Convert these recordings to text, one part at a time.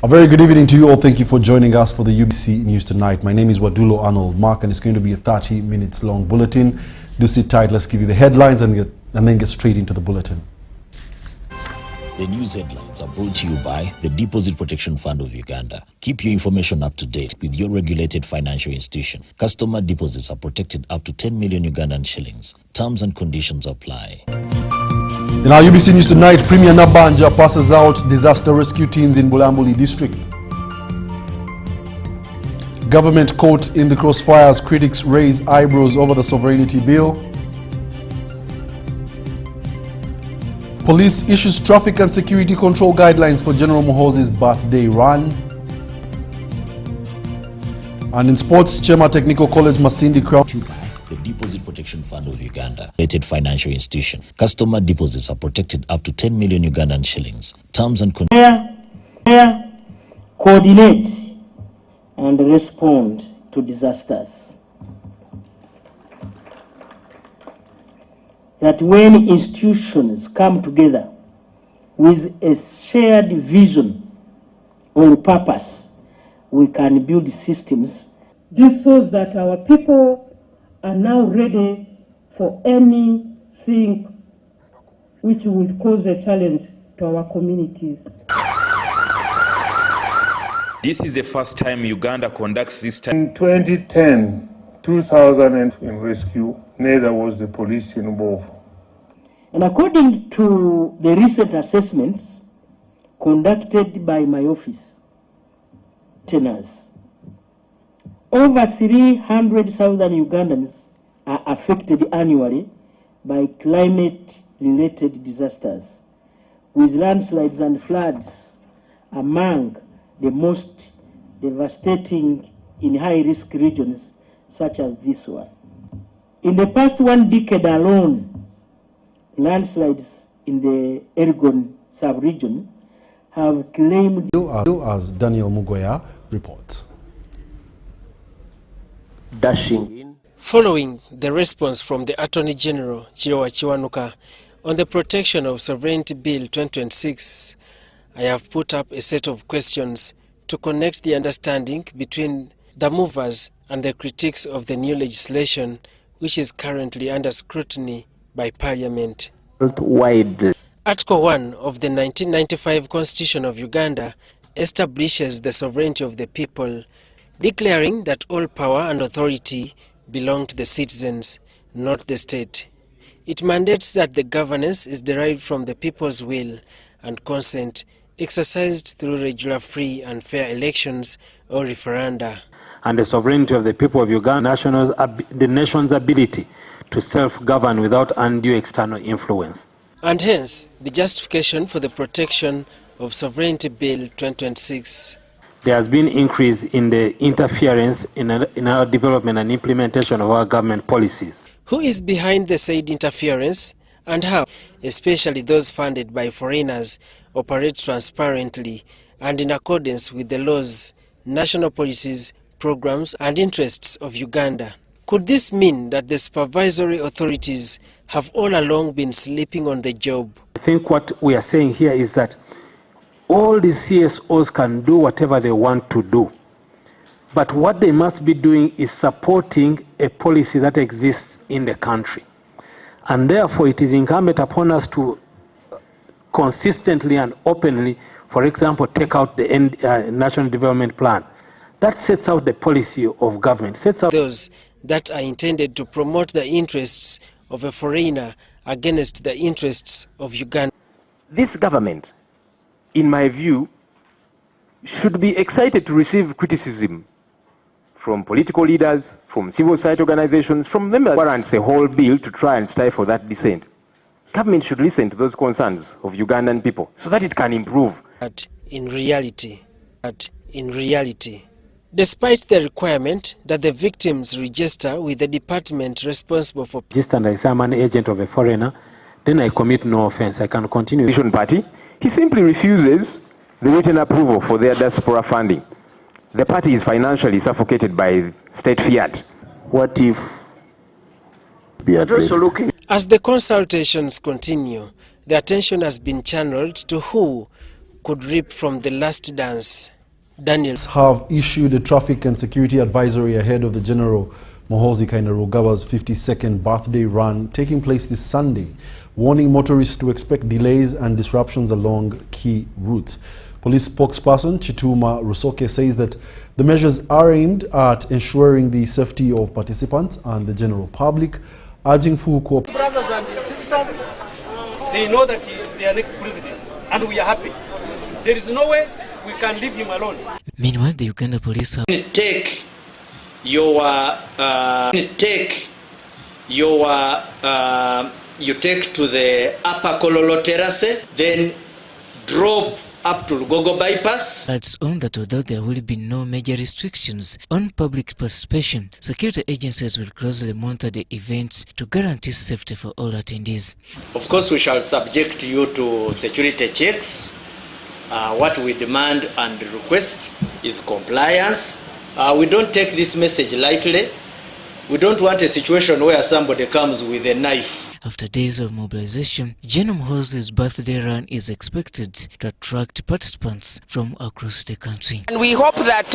A very good evening to you all. Thank you for joining us for the UBC News Tonight. My name is Wadulo Arnold Mark, and it's going to be a 30 minutes long bulletin. Do sit tight. Let's give you the headlines and then get straight into the bulletin. The news headlines are brought to you by the Deposit Protection Fund of Uganda. Keep your information up to date with your regulated financial institution. Customer deposits are protected up to 10 million Ugandan shillings. Terms and conditions apply. In our UBC News Tonight, Premier Nabanja passes out disaster rescue teams in Bulambuli district. Government caught in the crossfires, critics raise eyebrows over the sovereignty bill. Police issues traffic and security control guidelines for General Muhoozi's birthday run. And in sports, Chema Technical College Masindi crown. The Deposit Protection Fund of Uganda, related financial institution. Customer deposits are protected up to 10 million Ugandan shillings. Terms and conditions. Coordinate and respond to disasters. That when institutions come together with a shared vision or purpose, we can build systems. This shows that our people are now ready for anything which will cause a challenge to our communities. This is the first time Uganda conducts this type. In 2010, 2000 in rescue, neither was the police involved. And according to the recent assessments conducted by my office, tenors, over 300,000 Ugandans are affected annually by climate-related disasters, with landslides and floods among the most devastating in high-risk regions such as this one. In the past 1 decade alone, landslides in the Elgon sub-region have claimed... As Daniel Mugoya reports. Dashing in. Following the response from the Attorney General, Chirowa Chiwanuka, on the Protection of Sovereignty Bill 2026, I have put up a set of questions to connect the understanding between the movers and the critics of the new legislation, which is currently under scrutiny by Parliament. Article 1 of the 1995 Constitution of Uganda establishes the sovereignty of the people, declaring that all power and authority belong to the citizens, not the state. It mandates that the governance is derived from the people's will and consent, exercised through regular, free and fair elections or referenda. And the sovereignty of the people of Uganda, the nation's ability to self-govern without undue external influence. And hence, the justification for the Protection of Sovereignty Bill 2026. There has been increase in the interference in our development and implementation of our government policies. Who is behind the said interference and how, especially those funded by foreigners, operate transparently and in accordance with the laws, national policies, programs and interests of Uganda? Could this mean that the supervisory authorities have all along been sleeping on the job? I think what we are saying here is that all the CSOs can do whatever they want to do. But what they must be doing is supporting a policy that exists in the country. And therefore, it is incumbent upon us to consistently and openly, for example, take out the National Development Plan. That sets out the policy of government, sets out those that are intended to promote the interests of a foreigner against the interests of Uganda. This government, in my view, should be excited to receive criticism from political leaders, from civil society organizations, from them that warrants a whole bill to try and strive for that dissent. Government should listen to those concerns of Ugandan people so that it can improve. But in reality, despite the requirement that the victims register with the department responsible for register and I say I'm an agent of a foreigner, then I commit no offense. I can continue. Opposition party, he simply refuses the written approval for their diaspora funding. The party is financially suffocated by state fiat. What if we are also looking? As the consultations continue, the attention has been channeled to who could reap from the last dance. Daniel Have issued a traffic and security advisory ahead of the General Muhoozi Kainerugaba's 52nd birthday run taking place this Sunday, warning motorists to expect delays and disruptions along key routes. Police spokesperson Chituma Rusoke says that the measures are aimed at ensuring the safety of participants and the general public, urging full cooperation. Brothers and sisters, they know that he is their next president, and we are happy. There is no way we can leave him alone. Meanwhile, the Uganda police have you take to the upper Kololo terrace, then drop up to Gogo bypass. That's on that although there will be no major restrictions on public participation, security agencies will closely monitor the events to guarantee safety for all attendees. Of course, we shall subject you to security checks. What we demand and request is compliance. We don't take this message lightly. We don't want a situation where somebody comes with a knife. After days of mobilization, General Muhoozi's birthday run is expected to attract participants from across the country. And we hope that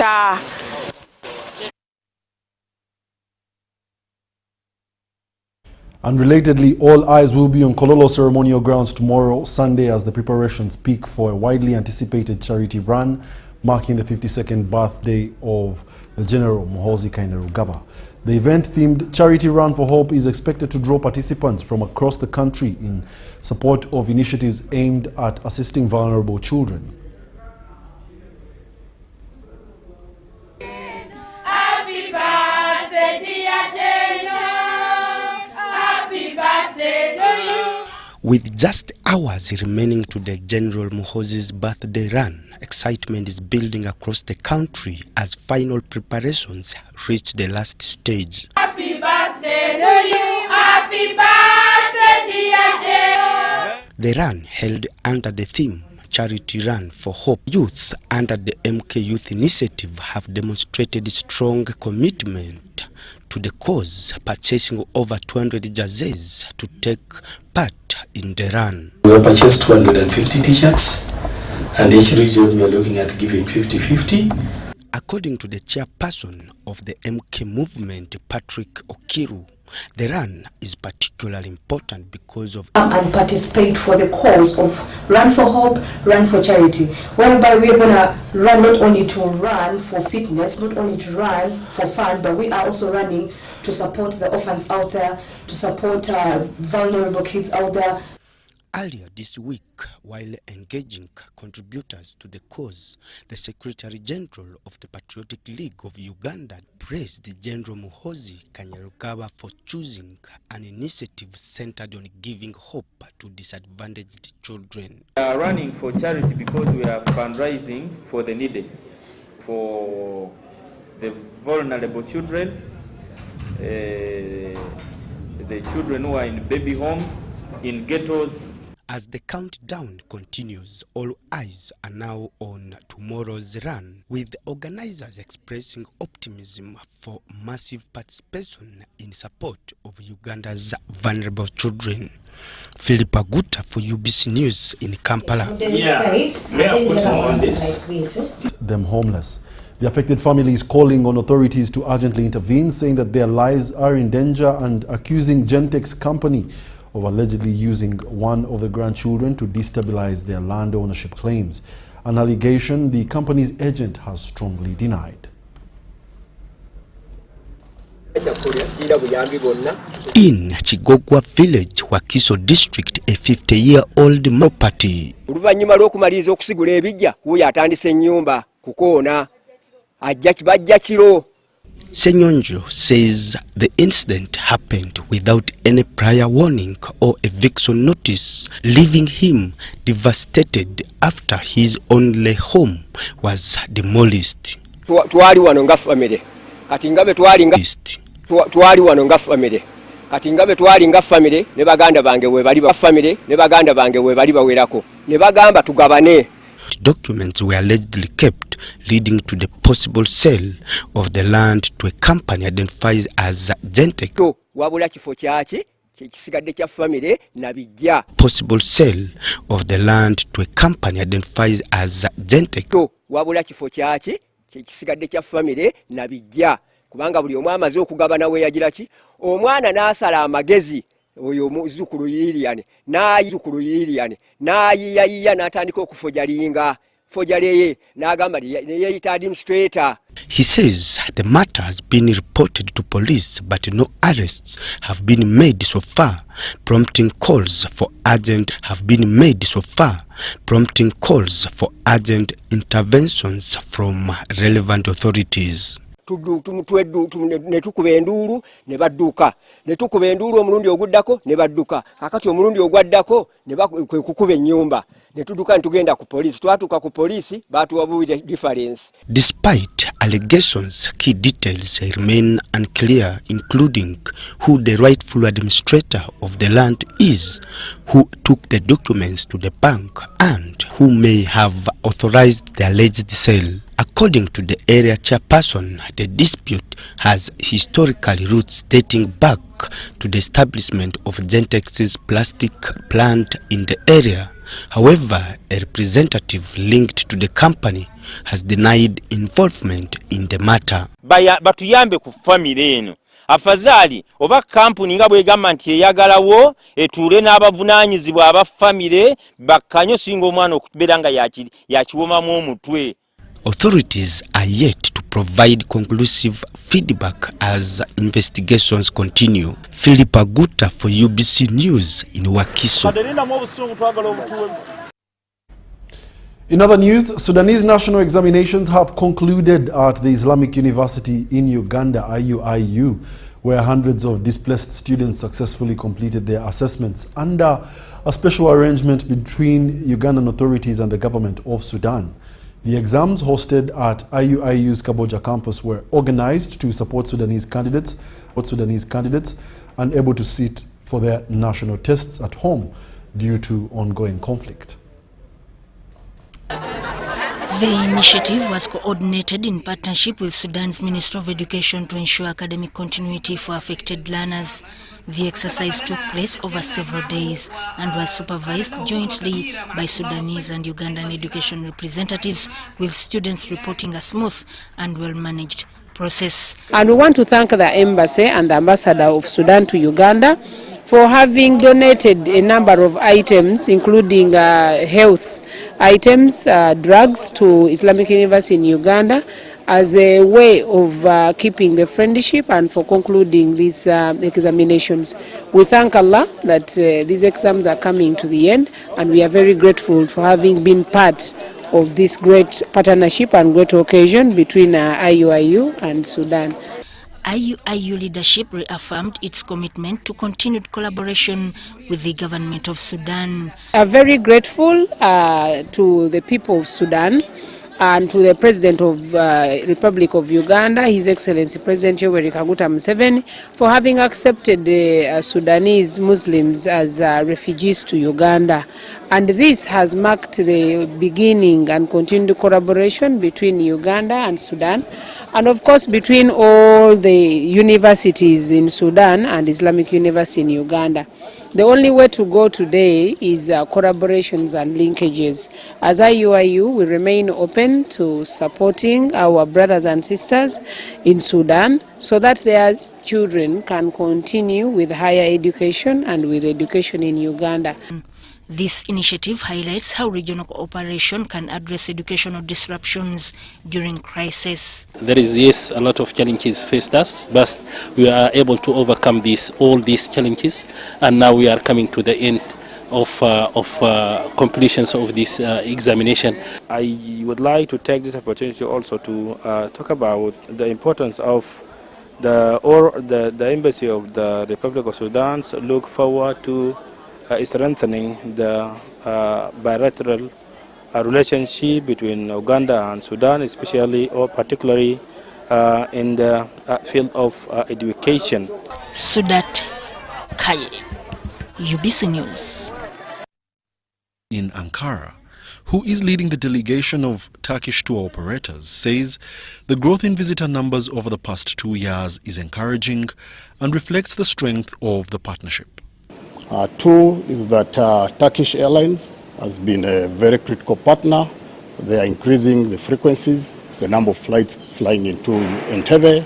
Unrelatedly, all eyes will be on Kololo ceremonial grounds tomorrow, Sunday, as the preparations peak for a widely anticipated charity run marking the 52nd birthday of the General Muhoozi Kainerugaba. The event-themed Charity Run for Hope is expected to draw participants from across the country in support of initiatives aimed at assisting vulnerable children. Happy birthday, dear General. Happy birthday to you. With just hours remaining to the General Muhoozi's birthday run, excitement is building across the country as final preparations reach the last stage. Happy birthday to you. Happy birthday, dear General. The run held under the theme Charity Run for Hope. Youth under the MK Youth Initiative have demonstrated strong commitment to the cause, purchasing over 200 jerseys to take part in the run. We have purchased 250 t-shirts, and each region we are looking at giving 50-50. According to the chairperson of the MK movement, Patrick Okiru, the run is particularly important because of and participate for the cause of Run for Hope, Run for Charity, whereby we're going to run not only to run for fitness, not only to run for fun, but we are also running to support the orphans out there, to support vulnerable kids out there. Earlier this week, while engaging contributors to the cause, the Secretary General of the Patriotic League of Uganda praised the General Muhoozi Kainerugaba for choosing an initiative centered on giving hope to disadvantaged children. We are running for charity because we are fundraising for the needy, for the vulnerable children, the children who are in baby homes, in ghettos. As the countdown continues, all eyes are now on tomorrow's run, with organizers expressing optimism for massive participation in support of Uganda's vulnerable children. Philip Aguta for UBC News in Kampala. Them homeless. The affected family is calling on authorities to urgently intervene, saying that their lives are in danger and accusing Gentex company of allegedly using one of the grandchildren to destabilize their land ownership claims, an allegation the company's agent has strongly denied. In Chigogwa village, Wakiso district, a 50-year-old property. Oluvannyuma lw'okumaliriza okusigula ebijja, wuyo atandise ennyumba kukoona ajja kibajja kiro. Senyonjo says the incident happened without any prior warning or eviction notice, leaving him devastated after his only home was demolished. Twali wano nga family. Kati ngabe twali wano nga family. Kati ngabe twali nga family ne baganda bange we bali ba family ne baganda bange we bali bawerako. Ne bagamba tugabane. Documents were allegedly kept, leading to the possible sale of the land to a company identified as Gentex. Wabula kifo kyaki kyekisigadde kya famire nabijja. Possible sale of the land to a company identified as Gentek. Wabula kifo kyaki kyekisigadde kya famire nabijja kubanga buli omu amaze okugabana we yagira ki omwana n'asala amagezi oyo muzukulu Lilian n'ayiyayiya n'atandika okufojalinga fojaleye n'agamba yeyita administrator. He says the matter has been reported to police but no arrests have been made so far, prompting calls for urgent interventions from relevant authorities. Netukuba enduulu ne badduka netukuba enduulu omulundi oguddako ne badduka kakati omulundi ogwaddako ne kukuba ennyumba netudduka netugenda ku poliisi twatuuka ku poliisi baatuwabuulira difference. Despite allegations, key details remain unclear, including who the rightful administrator of the land is, who took the documents to the bank, and who may have authorized the alleged sale. According to the area chairperson, the dispute has historical roots dating back to the establishment of Gentex's plastic plant in the area. However, a representative linked to the company has denied involvement in the matter. Batuyambe ku family eno afazali oba kampuni nga bwegamba nti eyagalawo etuule n'abavunaanyizibwa aba family bakkanyo singa omwana okubeera nga yakiwomamu omutwe. Authorities are yet to provide conclusive feedback as investigations continue. Philip Aguta for UBC News in Wakiso. In other news, Sudanese national examinations have concluded at the Islamic University in Uganda, IUIU, where hundreds of displaced students successfully completed their assessments under a special arrangement between Ugandan authorities and the government of Sudan. The exams hosted at IUIU's Kaboja campus were organized to support Sudanese candidates unable to sit for their national tests at home due to ongoing conflict. The initiative was coordinated in partnership with Sudan's Ministry of Education to ensure academic continuity for affected learners. The exercise took place over several days and was supervised jointly by Sudanese and Ugandan education representatives, with students reporting a smooth and well-managed process. And we want to thank the embassy and the ambassador of Sudan to Uganda for having donated a number of items, including health items, drugs to Islamic University in Uganda as a way of keeping the friendship and for concluding these examinations. We thank Allah that these exams are coming to the end, and we are very grateful for having been part of this great partnership and great occasion between IUIU and Sudan. IUIU leadership reaffirmed its commitment to continued collaboration with the government of Sudan. We are very grateful to the people of Sudan and to the President of Republic of Uganda, His Excellency President Yoweri Kaguta Museveni, for having accepted the Sudanese Muslims as refugees to Uganda. And this has marked the beginning and continued collaboration between Uganda and Sudan, and of course between all the universities in Sudan and Islamic University in Uganda. The only way to go today is collaborations and linkages. As IUIU, we remain open to supporting our brothers and sisters in Sudan so that their children can continue with higher education and with education in Uganda. This initiative highlights how regional cooperation can address educational disruptions during crisis. There is, yes, a lot of challenges faced us, but we are able to overcome all these challenges, and now we are coming to the end of completions of this examination. I would like to take this opportunity also to talk about the importance of the Embassy of the Republic of Sudan look forward to strengthening the bilateral relationship between Uganda and Sudan, especially or particularly in the field of education. Sudat Kaye, UBC News. In Ankara, who is leading the delegation of Turkish tour operators, says the growth in visitor numbers over the past 2 years is encouraging and reflects the strength of the partnership. Two is that Turkish Airlines has been a very critical partner. They are increasing the frequencies, the number of flights flying into Entebbe,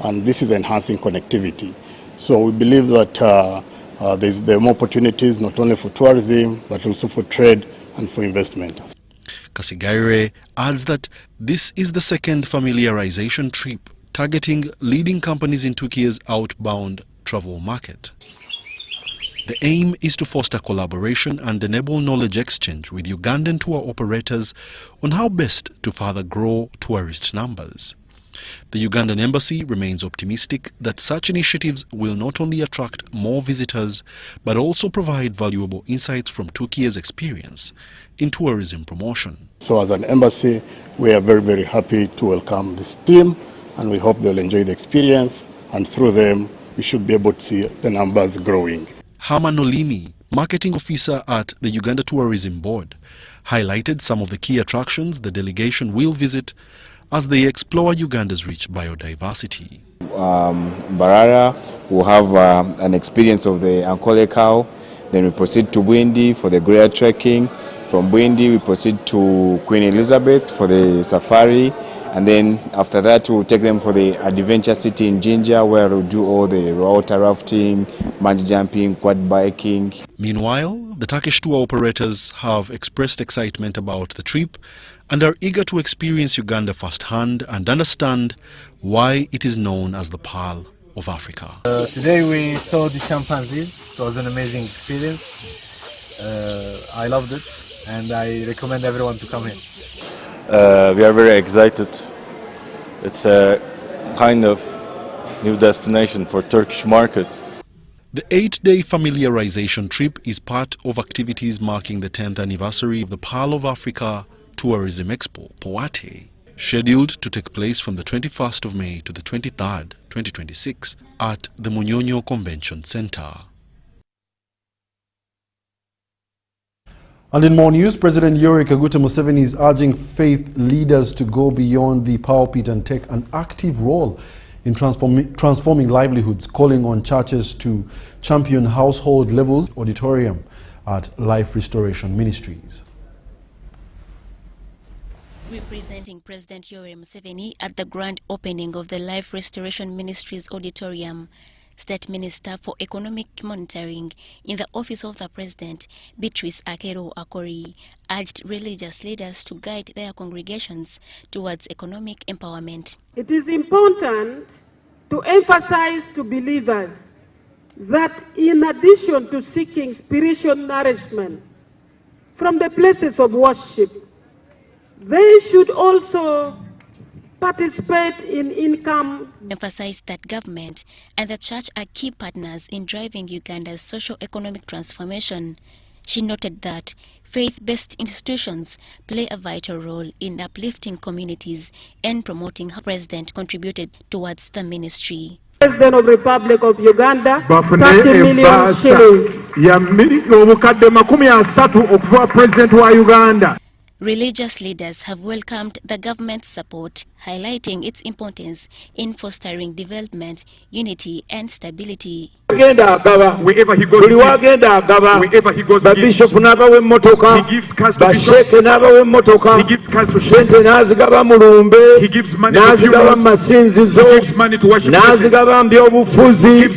and this is enhancing connectivity. So we believe that there are more opportunities not only for tourism, but also for trade and for investment. Kasigaire adds that this is the second familiarization trip targeting leading companies in Turkey's outbound travel market. The aim is to foster collaboration and enable knowledge exchange with Ugandan tour operators on how best to further grow tourist numbers. The Ugandan embassy remains optimistic that such initiatives will not only attract more visitors, but also provide valuable insights from Turkey's experience in tourism promotion. So as an embassy, we are very, very happy to welcome this team, and we hope they'll enjoy the experience, and through them, we should be able to see the numbers growing. Herman Olimi, marketing officer at the Uganda Tourism Board, highlighted some of the key attractions the delegation will visit as they explore Uganda's rich biodiversity. Barara will have an experience of the Ankole cow. Then we proceed to Bwindi for the Great trekking. From Bwindi we proceed to Queen Elizabeth for the safari. And then after that we'll take them for the adventure city in Jinja, where we'll do all the water rafting, bungee jumping, quad biking. Meanwhile, the Turkish tour operators have expressed excitement about the trip and are eager to experience Uganda firsthand and understand why it is known as the Pearl of Africa. Today we saw the chimpanzees. It was an amazing experience. I loved it, and I recommend everyone to come here. We are very excited. It's a kind of new destination for Turkish market. The 8-day familiarization trip is part of activities marking the 10th anniversary of the Pearl of Africa Tourism Expo, POATE, scheduled to take place from the 21st of May to the 23rd, 2026 at the Munyonyo Convention Center. And in more news, President Yoweri Kaguta Museveni is urging faith leaders to go beyond the power pit and take an active role in transforming livelihoods, calling on churches to champion household levels auditorium at Life Restoration Ministries. Representing President Yoweri Museveni at the grand opening of the Life Restoration Ministries Auditorium, State Minister for Economic Monitoring in the Office of the President, Beatrice Akero Akori, urged religious leaders to guide their congregations towards economic empowerment. It is important to emphasize to believers that in addition to seeking spiritual nourishment from the places of worship, they should also participate in income. Emphasized that government and the church are key partners in driving Uganda's socio-economic transformation. She noted that faith-based institutions play a vital role in uplifting communities and promoting how the President contributed towards the ministry. President of the Republic of Uganda, 30 million shillings. President wa Uganda. Religious leaders have welcomed the government's support, highlighting its importance in fostering development, unity and stability. Wherever he goes, the bishop n'abawa emmotoka, basheke n'abawa emmotoka, sente n'azigaba mulumbe, n'azigaba masinzizo, n'azigaba mbyobufuzi.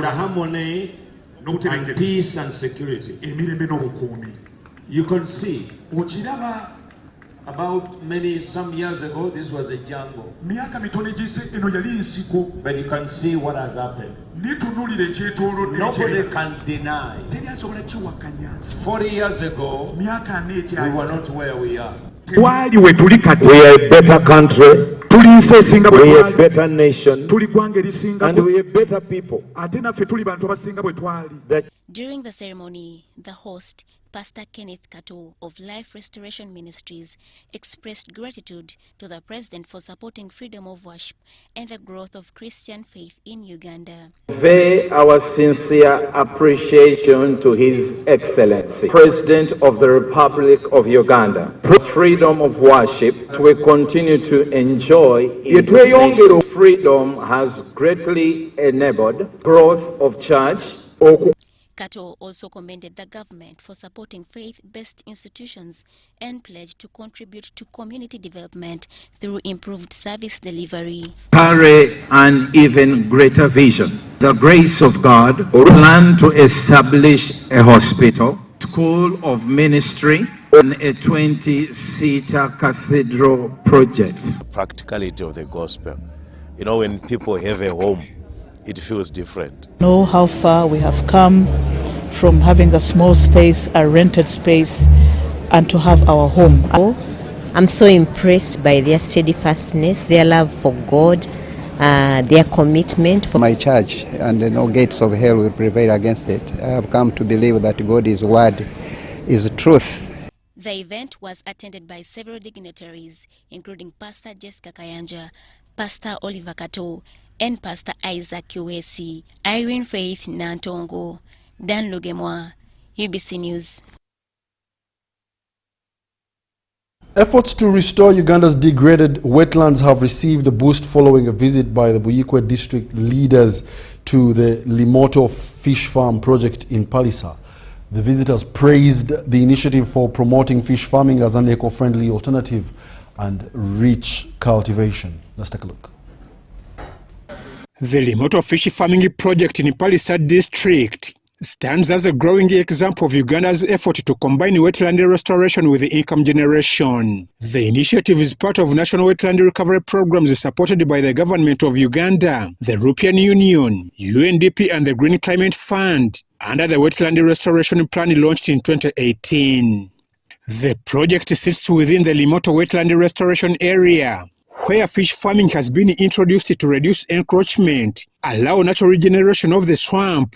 Harmony and peace and security. You can see about some years ago, this was a jungle. But you can see what has happened. Nobody can deny. 40 years ago, we were not where we are. We are a better country. We are a better nation. And we are better people. During the ceremony, the host, Pastor Kenneth Kato of Life Restoration Ministries, expressed gratitude to the President for supporting freedom of worship and the growth of Christian faith in Uganda. Convey our sincere appreciation to His Excellency, President of the Republic of Uganda. Freedom of worship we continue to enjoy in this nation. Freedom has greatly enabled growth of church. Kato also commended the government for supporting faith-based institutions and pledged to contribute to community development through improved service delivery. Carry an even greater vision. The grace of God will plan to establish a hospital, school of ministry, and a 20-seater cathedral project. Practicality of the gospel. You know, when people have a home, it feels different. Know how far we have come from having a small space, a rented space, and to have our home. I'm so impressed by their steadfastness, their love for God, their commitment for my church, and no gates of hell will prevail against it. I have come to believe that God is word, is truth. The event was attended by several dignitaries, including Pastor Jessica Kayanja, Pastor Oliver Kato, and Pastor Isaac Kiwesi, Irene Faith Nantongo, Dan Lugemwa, UBC News. Efforts to restore Uganda's degraded wetlands have received a boost following a visit by the Buyikwe district leaders to the Limoto fish farm project in Palisa. The visitors praised the initiative for promoting fish farming as an eco-friendly alternative and rich cultivation. Let's take a look. The Limoto fish farming project in Palisa district stands as a growing example of Uganda's effort to combine wetland restoration with income generation. The initiative is part of national wetland recovery programs supported by the government of Uganda, the European Union, UNDP and the Green Climate Fund under the Wetland Restoration Plan launched in 2018. The project sits within the Limoto Wetland Restoration Area, where fish farming has been introduced to reduce encroachment, allow natural regeneration of the swamp,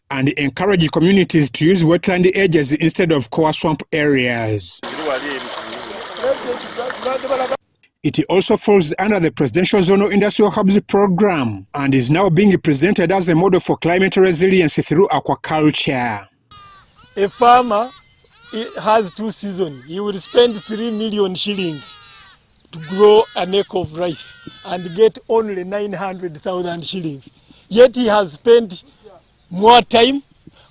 and encourage communities to use wetland edges instead of core swamp areas. It also falls under the Presidential Zonal Industrial Hubs program and is now being presented as a model for climate resilience through aquaculture. A farmer has 2 seasons. He will spend 3 million shillings to grow an acre of rice and get only 900,000 shillings. Yet he has spent more time,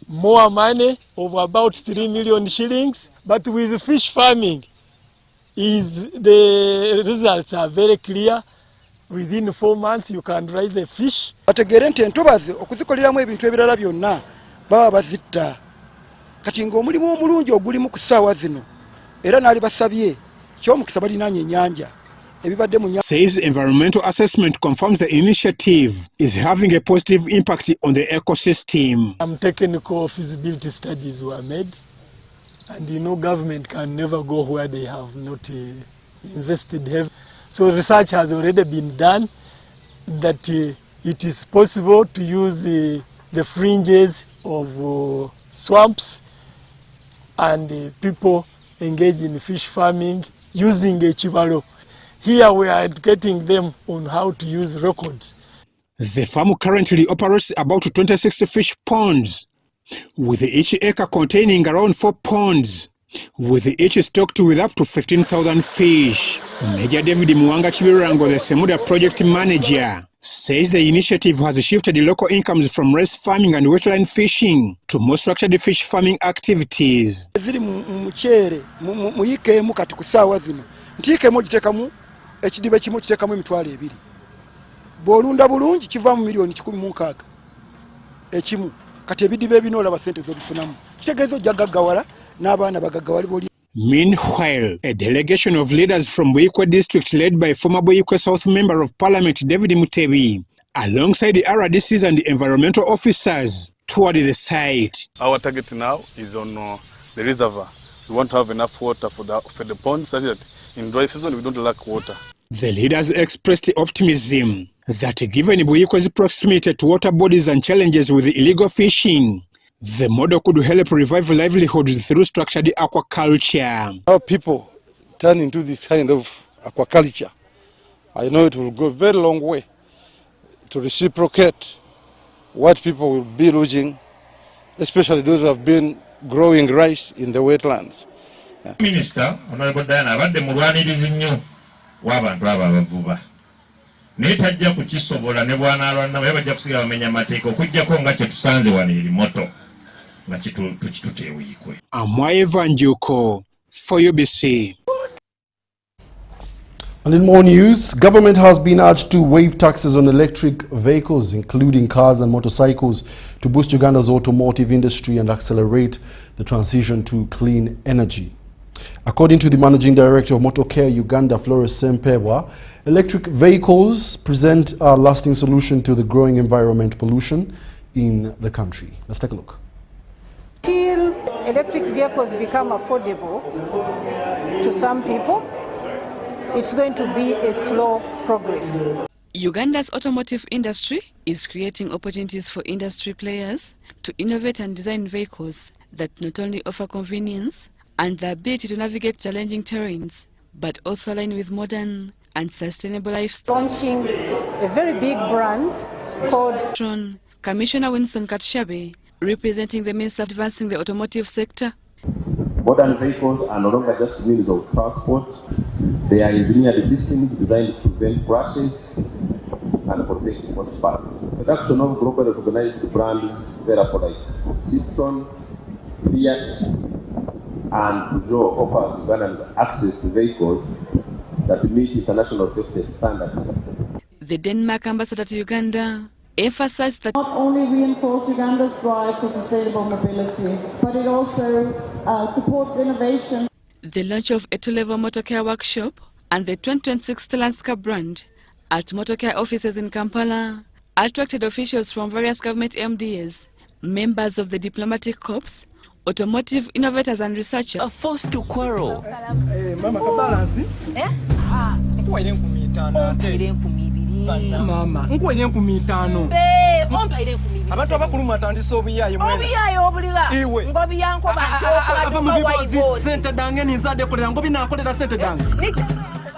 more money, of about 3 million shillings. But with fish farming, the results are very clear. Within 4 months, you can raise the fish. Bategere nti entobazi okuzikoleramu ebintu ebirala byonna baba bazitta. Kati ng'omulimu omulungi ogulimu ku ssaawa zino era n'ali basabye ky'omukisa balinaanye ennyanja. Says environmental assessment confirms the initiative is having a positive impact on the ecosystem. Some technical feasibility studies were made, and you know government can never go where they have not invested heavily. So research has already been done that it is possible to use the fringes of swamps, and people engage in fish farming using a chibalo. Here we are educating them on how to use records. The farm currently operates about 26 fish ponds, with each acre containing around 4 ponds, with each stocked with up to 15,000 fish. Major David Mwanga Chibirango, the Semuda project manager, says the initiative has shifted local incomes from rice farming and wetland fishing to more structured fish farming activities. Ekidiba kimu kitekamu emitwalo 2. Bw'olunda bulungi kivaamu miliyoni 16 ekimu. Kati ebidiba ebinoola ba ssente z'obifunamu. Kitegeeza ojja gaggawala n'abaana bagaggawali boli. Meanwhile, a delegation of leaders from Buyikwe district led by former Buyikwe South Member of Parliament David Mutebi, alongside the RDCs and the environmental officers, toured the site. Our target now is on the reservoir. We want to have enough water for the pond such that in dry season we don't lack water. The leaders expressed optimism that given Buyikwe's proximity to water bodies and challenges with illegal fishing, the model could help revive livelihoods through structured aquaculture. Our people turn into this kind of aquaculture. I know it will go a very long way to reciprocate what people will be losing, especially those who have been growing rice in the wetlands. Minister, Honorable Diana, abadde mulwanirizi nnyo w'abantu abo abavuba. Naye tajja kukisobola ne bw'anaalwana naye bajja kusigala bamenya amateeka okuggyako nga kye tusanze wano Limoto. nga tukituteewiikwe. Amwaeva Njuko for UBC. And in more news, government has been urged to waive taxes on electric vehicles, including cars and motorcycles, to boost Uganda's automotive industry and accelerate the transition to clean energy. According to the Managing Director of Motorcare Uganda, Flores Sempewa, electric vehicles present a lasting solution to the growing environment pollution in the country. Let's take a look. Till electric vehicles become affordable to some people, it's going to be a slow progress. Uganda's automotive industry is creating opportunities for industry players to innovate and design vehicles that not only offer convenience and the ability to navigate challenging terrains, but also align with modern and sustainable lifestyle. Launching a very big brand called Commissioner Winston Katshabe, representing the Minister advancing the automotive sector. Modern vehicles are no longer just means of transport. They are engineered systems designed to prevent crashes and protect hot spots. Production of globally recognized brands, therefore like Citroën, Fiat, and Peugeot offers Ugandans access to vehicles that meet international safety standards. The Denmark ambassador to Uganda emphasized that not only reinforce Uganda's drive for sustainable mobility, but it also supports innovation. The launch of a two-level motorcare workshop and the 2026 Landscape brand at motorcare offices in Kampala attracted officials from various government MDAs, members of the diplomatic corps, automotive innovators and researchers are forced to quarrel. Mama, nkwenye kumitano. Abantu abakuluma atandisa obuyayi mwene. Obuyayi obuliga. Iwe. Ngobi yanko bantu sente dange nizade kolera ngobi nakolera sente dange.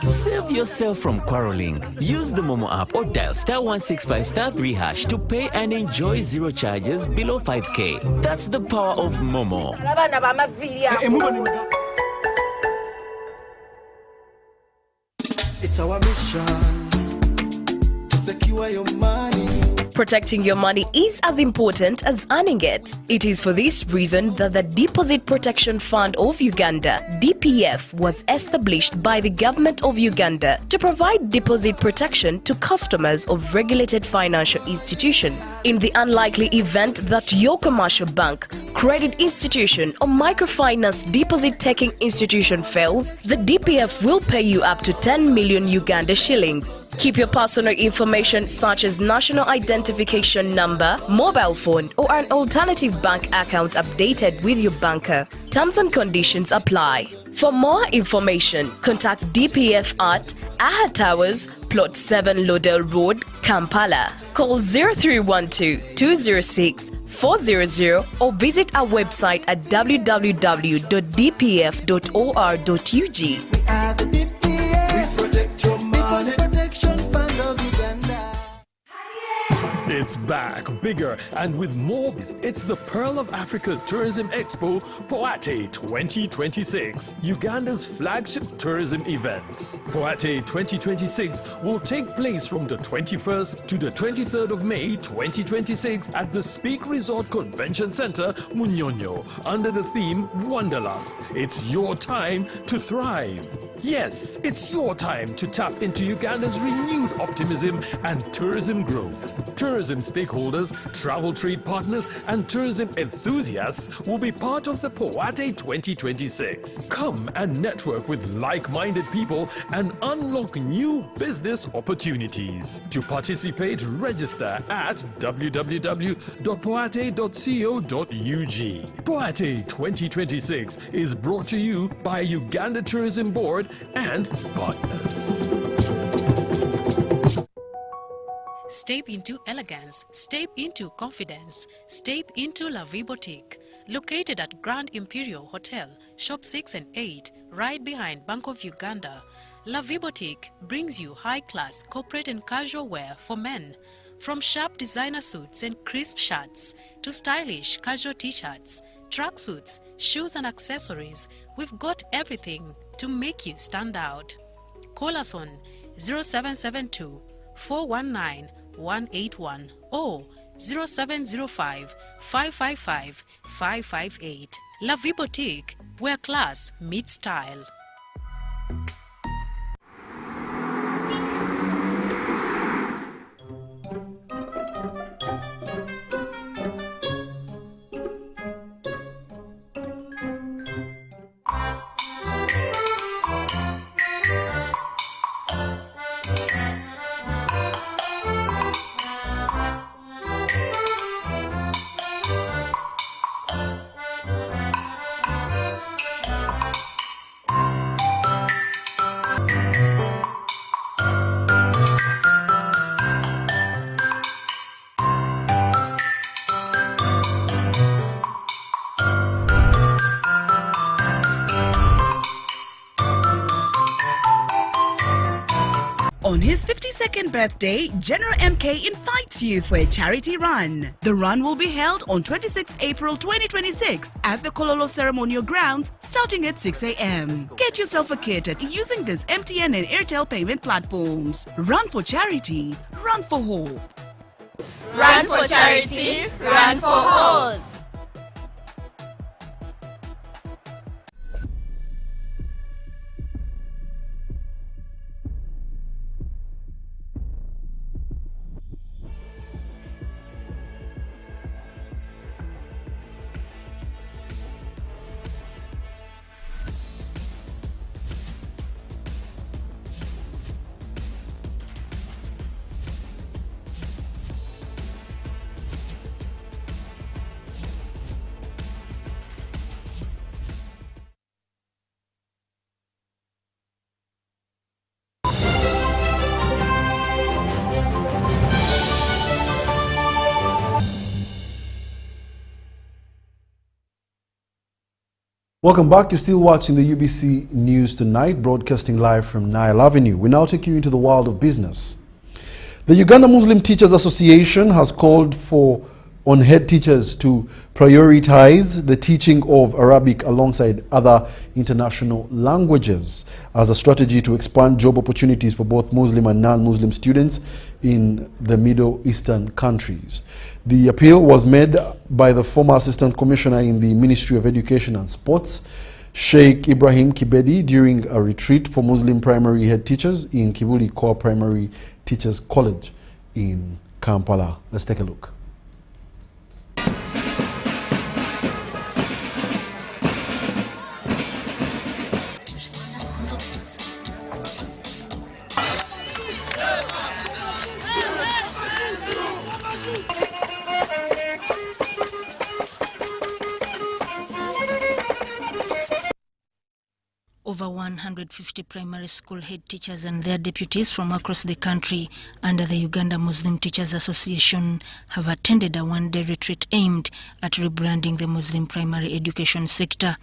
Save yourself from quarreling. Use the Momo app or dial *165*3# to pay and enjoy zero charges below 5K. That's the power of Momo. It's our mission to secure your money. Protecting your money is as important as earning it. It is for this reason that the Deposit Protection Fund of Uganda, DPF, was established by the government of Uganda to provide deposit protection to customers of regulated financial institutions. In the unlikely event that your commercial bank, credit institution or microfinance deposit-taking institution fails, the DPF will pay you up to 10 million Uganda shillings. Keep your personal information such as national identification number, mobile phone or an alternative bank account updated with your banker. Terms and conditions apply. For more information, contact DPF at Aha Towers, Plot 7 Lodell Road, Kampala. Call 0312 206 400 or visit our website at www.dpf.or.ug. It's back, bigger, and with more. It's the Pearl of Africa Tourism Expo, Poate 2026, Uganda's flagship tourism event. Poate 2026 will take place from the 21st to the 23rd of May 2026 at the Speak Resort Convention Center, Munyonyo, under the theme Wanderlust. It's your time to thrive. Yes, it's your time to tap into Uganda's renewed optimism and tourism growth. Tourism stakeholders, travel trade partners, and tourism enthusiasts will be part of the Poate 2026. Come and network with like-minded people and unlock new business opportunities. To participate, register at www.poate.co.ug. Poate 2026 is brought to you by Uganda Tourism Board and partners. Step into elegance, step into confidence, step into La Vie Boutique, located at Grand Imperial Hotel, Shop 6 and 8, right behind Bank of Uganda. La Vie Boutique brings you high-class corporate and casual wear for men, from sharp designer suits and crisp shirts to stylish casual t-shirts, tracksuits, shoes and accessories. We've got everything to make you stand out. Call us on 0772 419 181 or 0705 555 558. La Vie Boutique, where class meets style. On his 52nd birthday, General MK invites you for a charity run. The run will be held on 26th April 2026 at the Kololo Ceremonial Grounds starting at 6 a.m. Get yourself a kit using these MTN and Airtel payment platforms. Run for charity, run for hope. Run for charity, run for hope. Welcome back. You're still watching the UBC News Tonight, broadcasting live from Nile Avenue. We now take you into the world of business. The Uganda Muslim Teachers Association has called on head teachers to prioritize the teaching of Arabic alongside other international languages as a strategy to expand job opportunities for both Muslim and non-Muslim students in the Middle Eastern countries. The appeal was made by the former Assistant Commissioner in the Ministry of Education and Sports, Sheikh Ibrahim Kibedi, during a retreat for Muslim primary head teachers in Kibuli Core Primary Teachers College in Kampala. Let's take a look. Over 150 primary school head teachers and their deputies from across the country under the Uganda Muslim Teachers Association have attended a one-day retreat aimed at rebranding the Muslim primary education sector.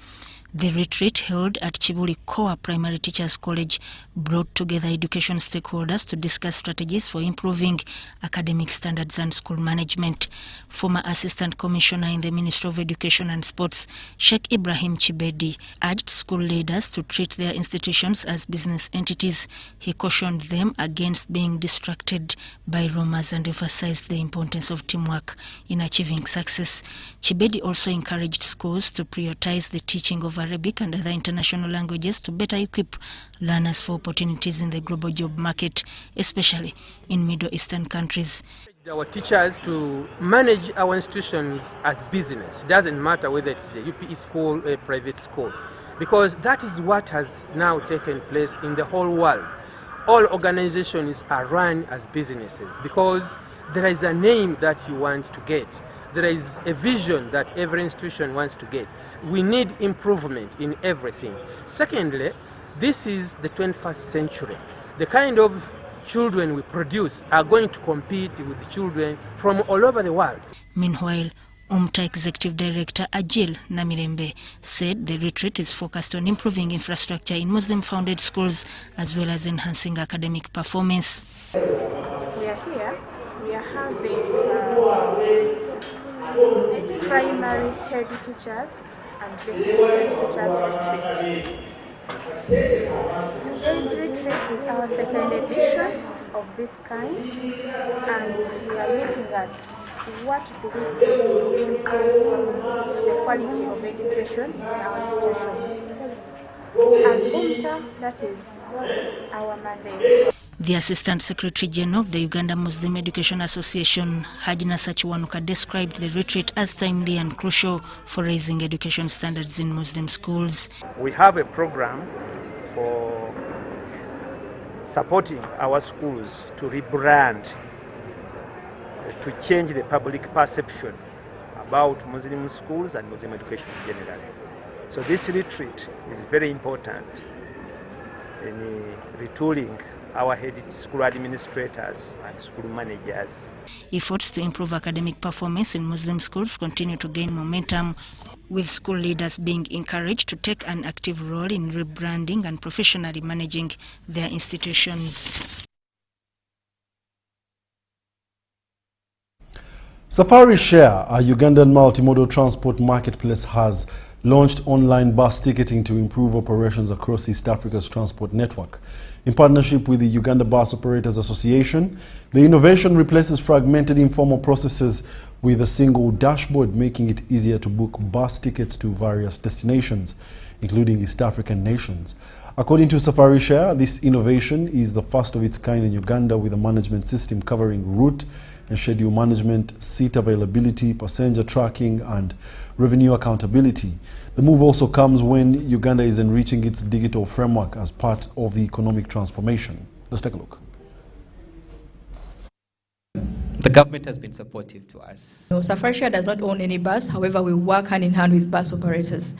The retreat, held at Kibuli Core Primary Teachers College, brought together education stakeholders to discuss strategies for improving academic standards and school management. Former Assistant Commissioner in the Ministry of Education and Sports, Sheikh Ibrahim Kibedi, urged school leaders to treat their institutions as business entities. He cautioned them against being distracted by rumors and emphasized the importance of teamwork in achieving success. Kibedi also encouraged schools to prioritize the teaching of Arabic and other international languages to better equip learners for opportunities in the global job market, especially in Middle Eastern countries. Our teachers to manage our institutions as business. It doesn't matter whether it's a UPE school or a private school, because that is what has now taken place in the whole world. All organizations are run as businesses because there is a name that you want to get. There is a vision that every institution wants to get. We need improvement in everything. Secondly, this is the 21st century. The kind of children we produce are going to compete with children from all over the world. Meanwhile, UMTA Executive Director Ajil Namirembe said the retreat is focused on improving infrastructure in Muslim-founded schools as well as enhancing academic performance. We are here, we are having primary head teachers and deputy head teachers retreat. Today's retreat is our second edition of this kind, and we are looking at what do we do to improve the quality of education in our institutions? As UMTA, that is our mandate. The Assistant Secretary General of the Uganda Muslim Education Association, Hajina Sachiwanuka, described the retreat as timely and crucial for raising education standards in Muslim schools. We have a program for supporting our schools to rebrand, to change the public perception about Muslim schools and Muslim education generally. So this retreat is very important in retooling our head school administrators and school managers. Efforts to improve academic performance in Muslim schools continue to gain momentum, with school leaders being encouraged to take an active role in rebranding and professionally managing their institutions. Safari Share, a Ugandan multimodal transport marketplace, has launched online bus ticketing to improve operations across East Africa's transport network. In partnership with the Uganda Bus Operators Association, the innovation replaces fragmented informal processes with a single dashboard, making it easier to book bus tickets to various destinations, including East African nations. According to Safari Share, this innovation is the first of its kind in Uganda, with a management system covering route and schedule management, seat availability, passenger tracking, and revenue accountability. The move also comes when Uganda is enriching its digital framework as part of the economic transformation. Let's take a look. The government has been supportive to us. No, Safari Share does not own any bus. However, we work hand in hand with bus operators.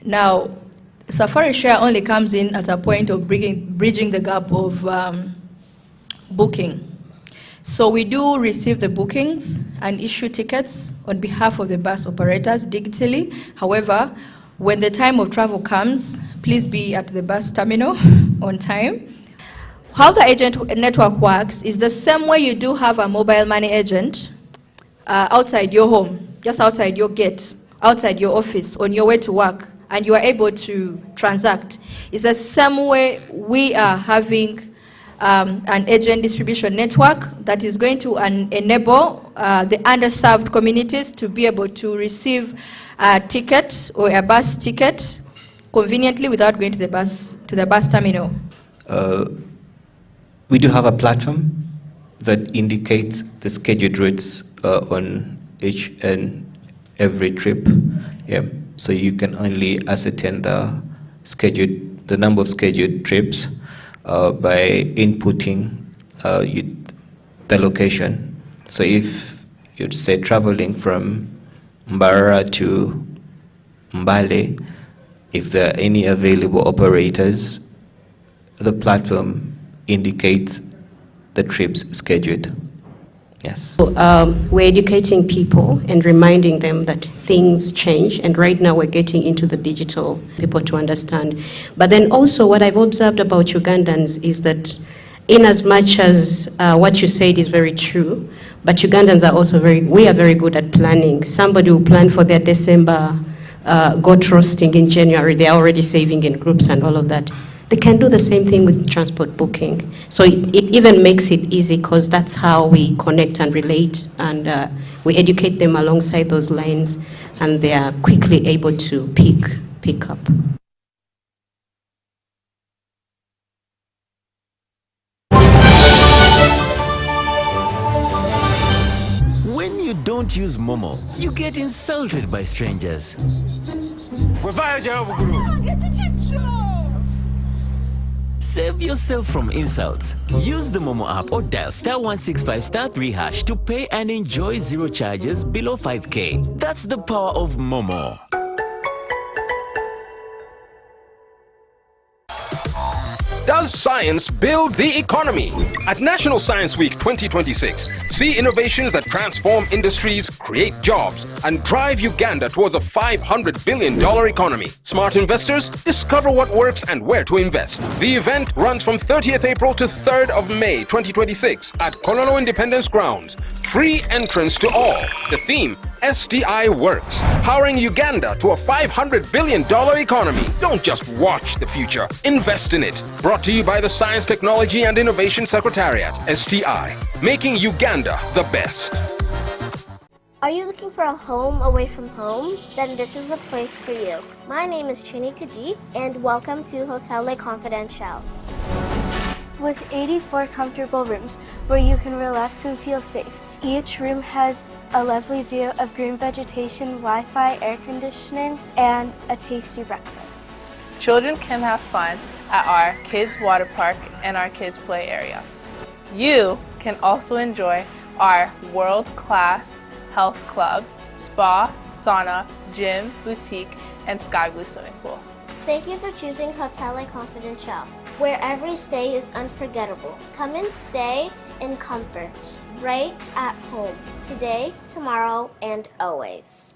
Now, Safari Share only comes in at a point of bridging the gap of booking. So we do receive the bookings and issue tickets on behalf of the bus operators digitally. However, when the time of travel comes, please be at the bus terminal on time. How the agent network works is the same way you do have a mobile money agent outside your home, just outside your gate, outside your office, on your way to work, and you are able to transact. It's the same way we are having an agent distribution network that is going to enable the underserved communities to be able to receive a ticket or a bus ticket conveniently without going to the bus terminal. We do have a platform that indicates the scheduled routes on each and every trip. Yeah. So you can only ascertain the number of scheduled trips by inputting the location. So if you'd say traveling from Mbarara to Mbale, if there are any available operators, the platform indicates the trips scheduled. Yes. So, we're educating people and reminding them that things change, and right now we're getting into the digital people to understand. But then also what I've observed about Ugandans is that in as much as what you said is very true, but Ugandans are also we are very good at planning. Somebody will plan for their December goat roasting in January. They're already saving in groups and all of that. They can do the same thing with transport booking. So it even makes it easy, because that's how we connect and relate, and we educate them alongside those lines, and they are quickly able to pick up. When you don't use Momo, you get insulted by strangers. Save yourself from insults. Use the Momo app or dial *165*3# to pay and enjoy zero charges below 5K. That's the power of Momo. Does science build the economy? At National Science Week 2026, see innovations that transform industries, create jobs, and drive Uganda towards a $500 billion economy. Smart investors, discover what works and where to invest. The event runs from 30th April to 3rd of May 2026 at Kololo Independence Grounds. Free entrance to all. The theme, STI Works, powering Uganda to a $500 billion economy. Don't just watch the future, invest in it. Brought to you by the Science, Technology and Innovation Secretariat, STI, making Uganda the best. Are you looking for a home away from home? Then this is the place for you. My name is Chini Kaji, and welcome to Hotel Le Confidential. With 84 comfortable rooms where you can relax and feel safe. Each room has a lovely view of green vegetation, Wi-Fi, air conditioning, and a tasty breakfast. Children can have fun at our kids' water park and our kids' play area. You can also enjoy our world-class health club, spa, sauna, gym, boutique, and sky blue swimming pool. Thank you for choosing Hotel Le Confidential, where every stay is unforgettable. Come and stay in comfort, right at home, today, tomorrow, and always.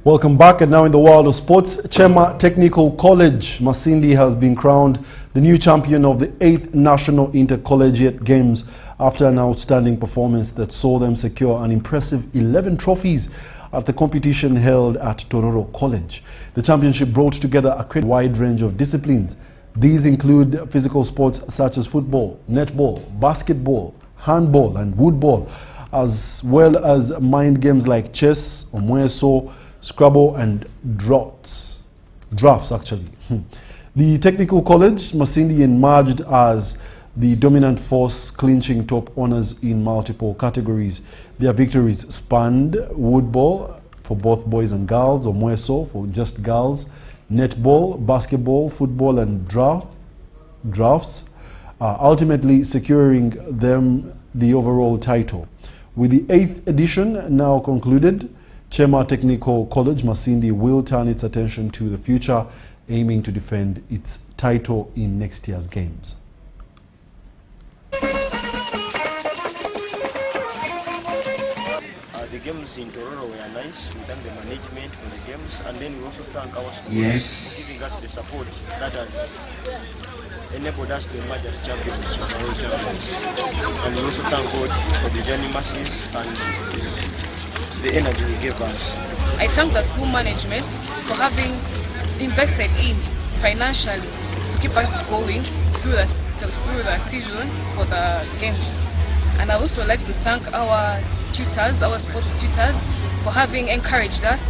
Welcome back, and now in the world of sports, Chema Technical College Masindi has been crowned the new champion of the 8th National Intercollegiate Games after an outstanding performance that saw them secure an impressive 11 trophies at the competition held at Tororo College. The championship brought together a wide range of disciplines. These include physical sports such as football, netball, basketball, handball and woodball, as well as mind games like chess, omweso, Scrabble and drafts actually. The Technical College Masindi emerged as the dominant force, clinching top honors in multiple categories. Their victories spanned woodball for both boys and girls, omweso for just girls, netball, basketball, football and drafts, ultimately securing them the overall title. With the 8th edition now concluded, Chema Technical College Masindi will turn its attention to the future, aiming to defend its title in next year's games. The games in Tororo were nice. We thank the management for the games, and then we also thank our schools for giving us the support that has enabled us to emerge as champions, world champions. And we also thank God for the journey masses and the energy he gave us. I thank the school management for having invested in financially to keep us going through the season for the games. And I also like to thank our tutors, our sports tutors, for having encouraged us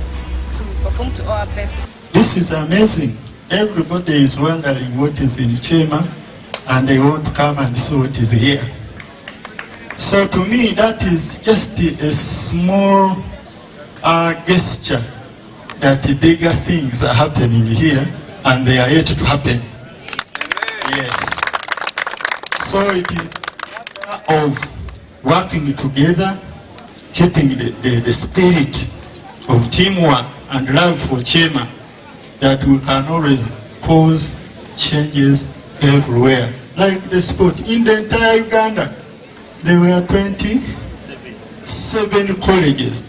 to perform to our best. This is amazing. Everybody is wondering what is in Chema, and they want to come and see what is here. So to me, that is just a small gesture that bigger things are happening here, and they are yet to happen. Yes. So it is of working together, keeping the spirit of teamwork and love for Chema, that we can always cause changes everywhere. Like the sport in the entire Uganda, there were 27 colleges,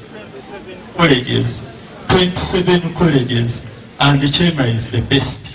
27 colleges, and Chema is the best.